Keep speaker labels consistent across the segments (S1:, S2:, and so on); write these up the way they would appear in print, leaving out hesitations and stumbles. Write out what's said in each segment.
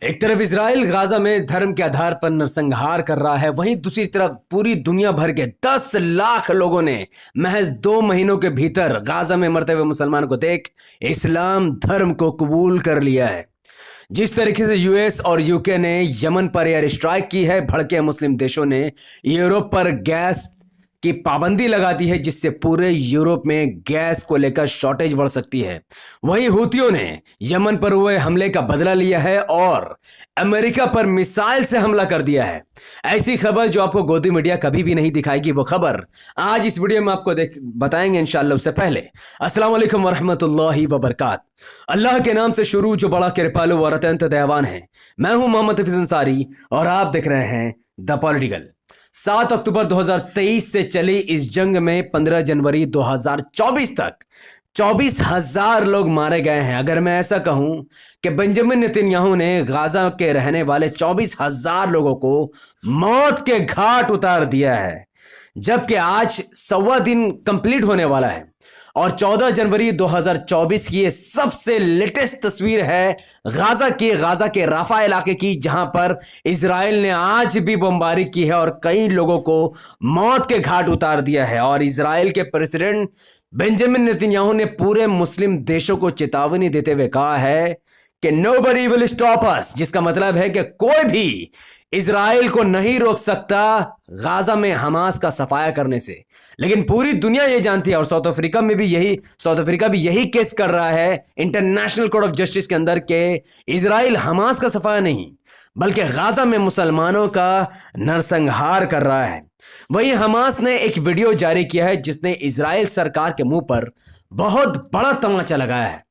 S1: एक तरफ Israel Gaza में धर्म के आधार पर नरसंहार कर रहा है, वहीं दूसरी तरफ पूरी दुनिया भर के 10 लाख लोगों ने महज 2 महीनों के भीतर गाजा में मरते हुए मुसलमान को देख इस्लाम धर्म को कबूल कर लिया है। जिस तरीके से यूएस और यूके ने यमन पर एयर स्ट्राइक की है, भड़के मुस्लिम देशों ने यूरोप पर गैस की पाबंदी लगा दी है, जिससे पूरे यूरोप में गैस को लेकर शॉर्टेज बढ़ सकती है। वहीं हूतियों ने यमन पर हुए हमले का बदला लिया है और अमेरिका पर मिसाइल से हमला कर दिया है। ऐसी खबर जो आपको गोदी मीडिया कभी भी नहीं दिखाएगी, वो खबर आज इस वीडियो में आपको बताएंगे इंशाअल्लाह। उससे पहले अस्सलाम वालेकुम वरहमतुल्लाहि वबरकात। अल्लाह के नाम से शुरू जो बड़ा कृपालु और अत्यंत दयावान है। मैं हूं मोहम्मद हफीज अंसारी और आप देख रहे हैं द पॉलिटिकल। 7 अक्टूबर 2023 से चली इस जंग में 15 जनवरी 2024 तक 24,000 लोग मारे गए हैं। अगर मैं ऐसा कहूं कि बेंजामिन नेतन्याहू ने गाजा के रहने वाले 24,000 लोगों को मौत के घाट उतार दिया है, जबकि आज 1.25 दिन कंप्लीट होने वाला है और 14 जनवरी 2024 की ये सबसे लेटेस्ट तस्वीर है गाजा के राफा इलाके की, जहां पर इजराइल ने आज भी बमबारी की है और कई लोगों को मौत के घाट उतार दिया है। और इजराइल के प्रेसिडेंट बेंजामिन नेतन्याहू ने पूरे मुस्लिम देशों को चेतावनी देते हुए कहा है कि नोबडी विल स्टॉप अस, जिसका मतलब है कि कोई भी इजराइल को नहीं रोक सकता गाजा में हमास का सफाया करने से। लेकिन पूरी दुनिया ये जानती है और साउथ अफ्रीका भी यही केस कर रहा है इंटरनेशनल कोर्ट ऑफ जस्टिस के अंदर के इजराइल हमास का सफाया नहीं बल्कि गाजा में मुसलमानों का नरसंहार कर रहा है। वहीं हमास ने एक वीडियो जारी किया है जिसने इजराइल सरकार के मुंह पर बहुत बड़ा तमाचा लगाया है।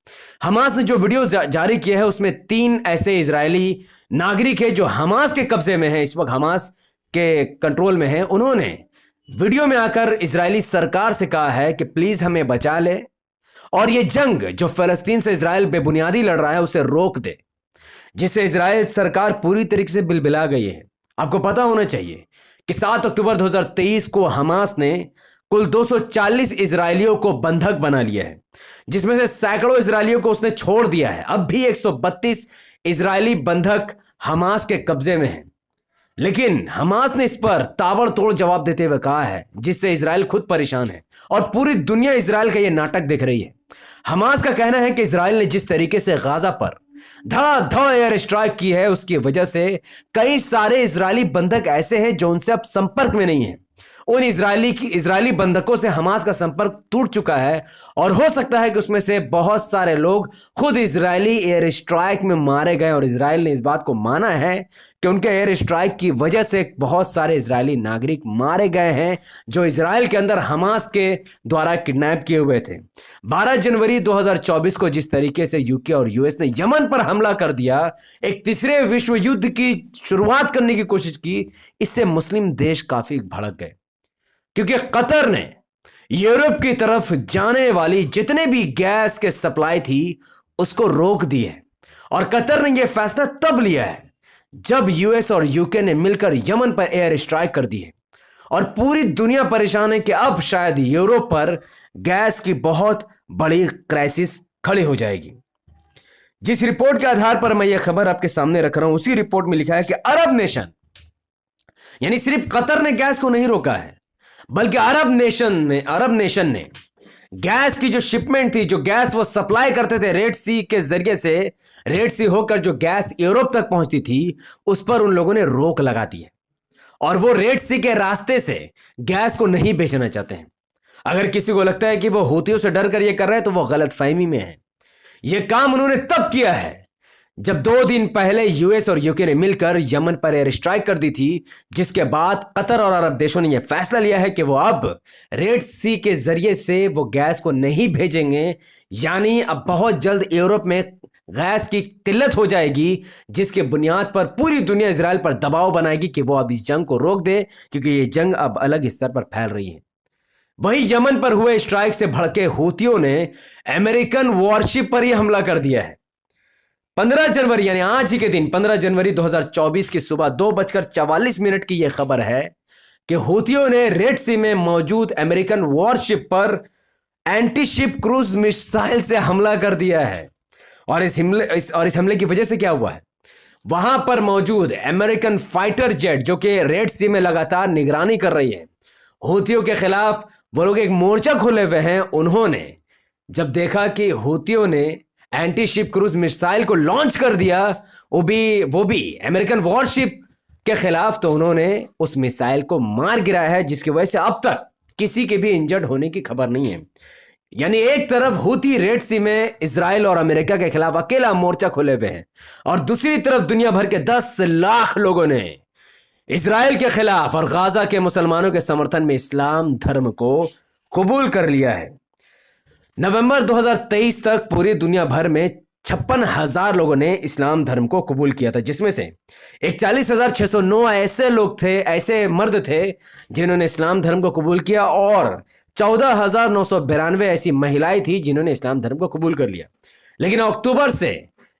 S1: हमास ने जो वीडियो जारी किया है उसमें 3 ऐसे इजरायली नागरिक है जो हमास के कब्जे में है, इस वक्त हमास के कंट्रोल में है। उन्होंने वीडियो में आकर इजरायली सरकार से कहा है कि प्लीज हमें बचा ले और ये जंग जो फलस्तीन से इजराइल बेबुनियादी लड़ रहा है उसे रोक दे, जिससे इजराइल सरकार पूरी तरीके से बिलबिला गई है। आपको पता होना चाहिए कि 7 अक्टूबर 2023 को हमास ने कुल 240 इजरायलियों को बंधक बना लिया है, जिसमें से सैकड़ों इजरायलियों को उसने छोड़ दिया है। अब भी 132 इजरायली बंधक हमास के कब्जे में हैं। लेकिन हमास ने इस पर ताबड़तोड़ जवाब देते हुए कहा है, जिससे इजराइल खुद परेशान है और पूरी दुनिया इजराइल का यह नाटक देख रही है। हमास का कहना है कि इजराइल ने जिस तरीके से गाजा पर धड़ाधड़ एयर स्ट्राइक की है उसकी वजह से कई सारे इजरायली बंधक ऐसे हैं जो उनसे अब संपर्क में नहीं है। उन इजरायली बंधकों से हमास का संपर्क टूट चुका है और हो सकता है कि उसमें से बहुत सारे लोग खुद इजरायली एयर स्ट्राइक में मारे गए और इजराइल ने इस बात को माना है कि उनके एयर स्ट्राइक की वजह से बहुत सारे इजरायली नागरिक मारे गए हैं जो इजराइल के अंदर हमास के द्वारा किडनैप किए हुए थे। 12 जनवरी 2024 को जिस तरीके से यूके और यूएस ने यमन पर हमला कर दिया, एक तीसरे विश्व युद्ध की शुरुआत करने की कोशिश की, इससे मुस्लिम देश काफी भड़क गए, क्योंकि कतर ने यूरोप की तरफ जाने वाली जितने भी गैस के सप्लाई थी उसको रोक दी है। और कतर ने यह फैसला तब लिया है जब यूएस और यूके ने मिलकर यमन पर एयर स्ट्राइक कर दी है और पूरी दुनिया परेशान है कि अब शायद यूरोप पर गैस की बहुत बड़ी क्राइसिस खड़ी हो जाएगी। जिस रिपोर्ट के आधार पर मैं यह खबर आपके सामने रख रहा हूं, उसी रिपोर्ट में लिखा है कि अरब नेशन, यानी सिर्फ कतर ने गैस को नहीं रोका है बल्कि अरब नेशन ने गैस की जो शिपमेंट थी, जो गैस वो सप्लाई करते थे रेड सी के जरिए से, रेड सी होकर जो गैस यूरोप तक पहुंचती थी, उस पर उन लोगों ने रोक लगा दी है और वो रेड सी के रास्ते से गैस को नहीं बेचना चाहते हैं। अगर किसी को लगता है कि वो हूतियों से डर कर ये कर रहे हैं तो वो गलतफहमी में है। ये काम उन्होंने तब किया है जब 2 दिन पहले यूएस और यूके ने मिलकर यमन पर एयर स्ट्राइक कर दी थी, जिसके बाद कतर और अरब देशों ने यह फैसला लिया है कि वो अब रेड सी के जरिए से वो गैस को नहीं भेजेंगे। यानी अब बहुत जल्द यूरोप में गैस की किल्लत हो जाएगी, जिसके बुनियाद पर पूरी दुनिया इजराइल पर दबाव बनाएगी कि वो अब इस जंग को रोक दे, क्योंकि ये जंग अब अलग स्तर पर फैल रही है। वहीं यमन पर हुए स्ट्राइक से भड़के हूतियों ने अमेरिकन वॉरशिप पर यह हमला कर दिया है। 15 जनवरी यानी आज ही के दिन 15 जनवरी 2024 की सुबह 2:44 की यह खबर है कि हूतियों ने रेड सी में मौजूद अमेरिकन वॉरशिप पर एंटी शिप क्रूज मिसाइल से हमला कर दिया है। और इस हमले की वजह से क्या हुआ है, वहां पर मौजूद अमेरिकन फाइटर जेट जो कि रेड सी में लगातार निगरानी कर रही है, हूतियों के खिलाफ वो लोग एक मोर्चा खोले हुए हैं। उन्होंने जब देखा कि हूतियों ने एंटी शिप क्रूज मिसाइल को लॉन्च कर दिया, वो भी अमेरिकन वॉरशिप के खिलाफ, तो उन्होंने उस मिसाइल को मार गिराया है, जिसकी वजह से अब तक किसी के भी इंजर्ड होने की खबर नहीं है। यानी एक तरफ हूती रेड सी में इजराइल और अमेरिका के खिलाफ अकेला मोर्चा खोले हुए हैं, और दूसरी तरफ दुनिया भर के 10 लाख लोगों ने इजराइल के खिलाफ और गाजा के मुसलमानों के समर्थन में इस्लाम धर्म को कबूल कर लिया है। नवंबर 2023 तक पूरी दुनिया भर में 56,000 लोगों ने इस्लाम धर्म को कबूल किया था, जिसमें से 41,609 ऐसे लोग थे, ऐसे मर्द थे जिन्होंने इस्लाम धर्म को कबूल किया, और 14,992 ऐसी महिलाएं थी जिन्होंने इस्लाम धर्म को कबूल कर लिया। लेकिन अक्टूबर से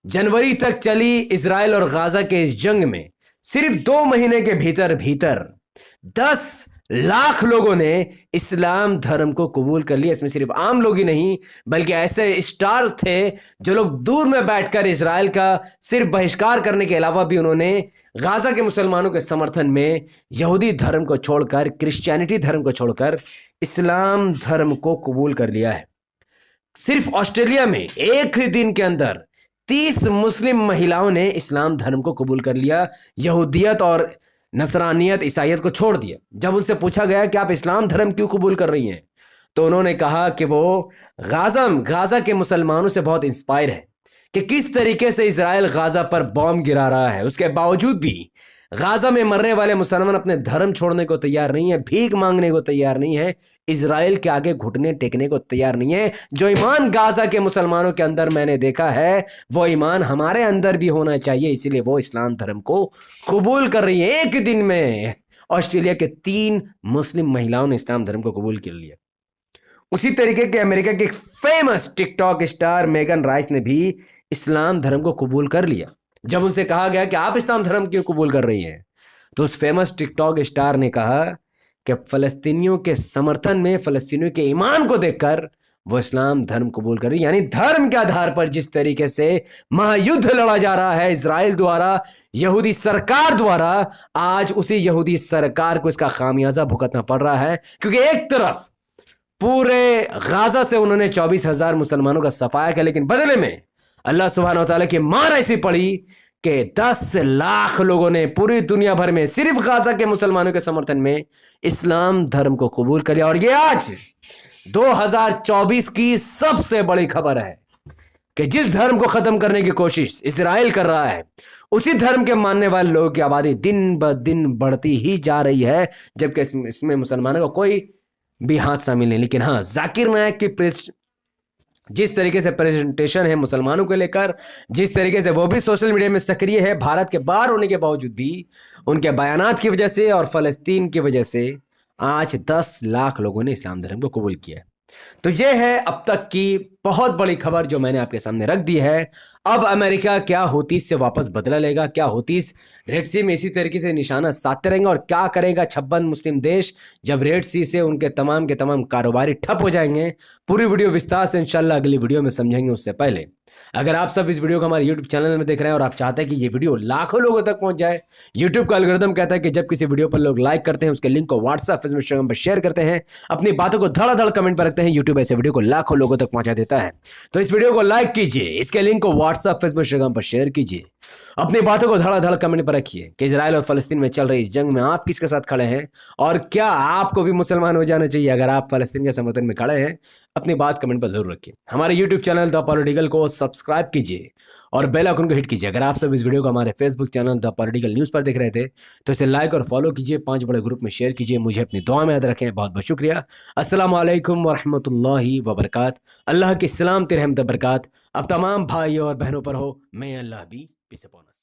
S1: जनवरी तक चली इजराइल और गाजा के इस जंग में सिर्फ 2 महीने के भीतर 10 लाख लोगों ने इस्लाम धर्म को कबूल कर लिया। इसमें सिर्फ आम लोग ही नहीं, बल्कि ऐसे स्टार थे जो लोग दूर में बैठकर इजराइल का सिर्फ बहिष्कार करने के अलावा भी उन्होंने गाजा के मुसलमानों के समर्थन में यहूदी धर्म को छोड़कर, क्रिश्चियनिटी धर्म को छोड़कर इस्लाम धर्म को कबूल कर लिया है। सिर्फ ऑस्ट्रेलिया में एक ही दिन के अंदर 30 मुस्लिम महिलाओं ने इस्लाम धर्म को कबूल कर लिया, यहूदियत और नसरानियत, ईसाइयत को छोड़ दिया। जब उनसे पूछा गया कि आप इस्लाम धर्म क्यों कबूल कर रही हैं, तो उन्होंने कहा कि वो गाजा के मुसलमानों से बहुत इंस्पायर है कि किस तरीके से इजराइल गाजा पर बॉम्ब गिरा रहा है। उसके बावजूद भी गाजा में मरने वाले मुसलमान अपने धर्म छोड़ने को तैयार नहीं है, भीख मांगने को तैयार नहीं है, इजराइल के आगे घुटने टेकने को तैयार नहीं है। जो ईमान गाजा के मुसलमानों के अंदर मैंने देखा है, वो ईमान हमारे अंदर भी होना चाहिए, इसीलिए वो इस्लाम धर्म को कबूल कर रही है। एक दिन में ऑस्ट्रेलिया के 3 मुस्लिम महिलाओं ने इस्लाम धर्म को कबूल कर लिया। उसी तरीके के अमेरिका के एक famous TikTok star Megan rice ने भी इस्लाम धर्म को कबूल कर लिया। जब उनसे कहा गया कि आप इस्लाम धर्म क्यों कबूल कर रही हैं, तो उस फेमस टिकटॉक स्टार ने कहा कि फलस्तीनियों के समर्थन में, फलस्तीनियों के ईमान को देखकर वो इस्लाम धर्म कबूल कर रही। यानी धर्म के आधार पर जिस तरीके से महायुद्ध लड़ा जा रहा है इजराइल द्वारा, यहूदी सरकार द्वारा, आज उसी यहूदी सरकार को इसका खामियाजा भुगतना पड़ रहा है। क्योंकि एक तरफ पूरे गाजा से उन्होंने 24,000 मुसलमानों का सफाया किया, लेकिन बदले में अल्लाह सुब्हानहू व तआला की मार ऐसी पड़ी कि 10 लाख लोगों ने पूरी दुनिया भर में सिर्फ गाजा के मुसलमानों के समर्थन में इस्लाम धर्म को कबूल कर लिया। और ये आज 2024 की सबसे बड़ी खबर है कि जिस धर्म को खत्म करने की कोशिश इजराइल कर रहा है, उसी धर्म के मानने वाले लोगों की आबादी दिन ब दिन बढ़ती ही जा रही है, जबकि इसमें मुसलमानों का कोई भी हाथ शामिल नहीं। लेकिन हाँ, जाकिर नायक की जिस तरीके से प्रेजेंटेशन है मुसलमानों को लेकर, जिस तरीके से वो भी सोशल मीडिया में सक्रिय है, भारत के बाहर होने के बावजूद भी उनके बयानात की वजह से और फलस्तीन की वजह से आज 10 लाख लोगों ने इस्लाम धर्म को कबूल किया। तो ये है अब तक की बहुत बड़ी खबर जो मैंने आपके सामने रख दी है। अब अमेरिका क्या हूतीस से वापस बदला लेगा? क्या हूतीस रेड सी में इसी तरीके से निशाना साधते रहेंगे? और क्या करेगा 56 मुस्लिम देश जब रेड सी से उनके तमाम के तमाम कारोबारी ठप हो जाएंगे? पूरी वीडियो विस्तार से इंशाल्लाह अगली वीडियो में समझेंगे। उससे पहले अगर आप सब इस वीडियो को हमारे यूट्यूब चैनल में देख रहे हैं और आप चाहते हैं कि ये वीडियो लाखों लोगों तक पहुंच जाए, यूट्यूब का एल्गोरिथम कहता है कि जब किसी वीडियो पर लोग लाइक करते हैं, उसके लिंक को व्हाट्सएप, फेसबुक, इंस्टाग्राम पर शेयर करते हैं, अपनी बातों को धड़ाधड़ कमेंट पर रखते हैं, यूट्यूब ऐसे वीडियो को लाखों लोगों तक पहुंचा देता है। तो इस वीडियो को लाइक कीजिए, इसके लिंक को व्हाट्सएप, फेसबुक, इंस्टाग्राम पर शेयर कीजिए, अपनी बातों को धड़ाधड़ कमेंट पर रखिए कि इजराइल और फलस्तीन में चल रही इस जंग में आप किसके साथ खड़े हैं और क्या आपको भी मुसलमान हो जाना चाहिए? अगर आप फलस्तीन के समर्थन में खड़े हैं, अपनी बात कमेंट पर जरूर रखिए। हमारे यूट्यूब चैनल द पॉलिटिकल को सब्सक्राइब कीजिए और बेल आइकन को हिट कीजिए। अगर आप सब इस वीडियो को हमारे Facebook channel the political news पर देख रहे थे तो इसे लाइक और फॉलो कीजिए, 5 बड़े ग्रुप में शेयर कीजिए, मुझे अपनी दुआ में याद रखें। बहुत बहुत शुक्रिया। अस्सलाम वालेकुम वरहमतुल्लाहि वबरकात। अल्लाह की सलामत रहमत बरकात अब तमाम भाइयों और बहनों पर हो। मैं अल्लाह भी पीस अपॉन अस।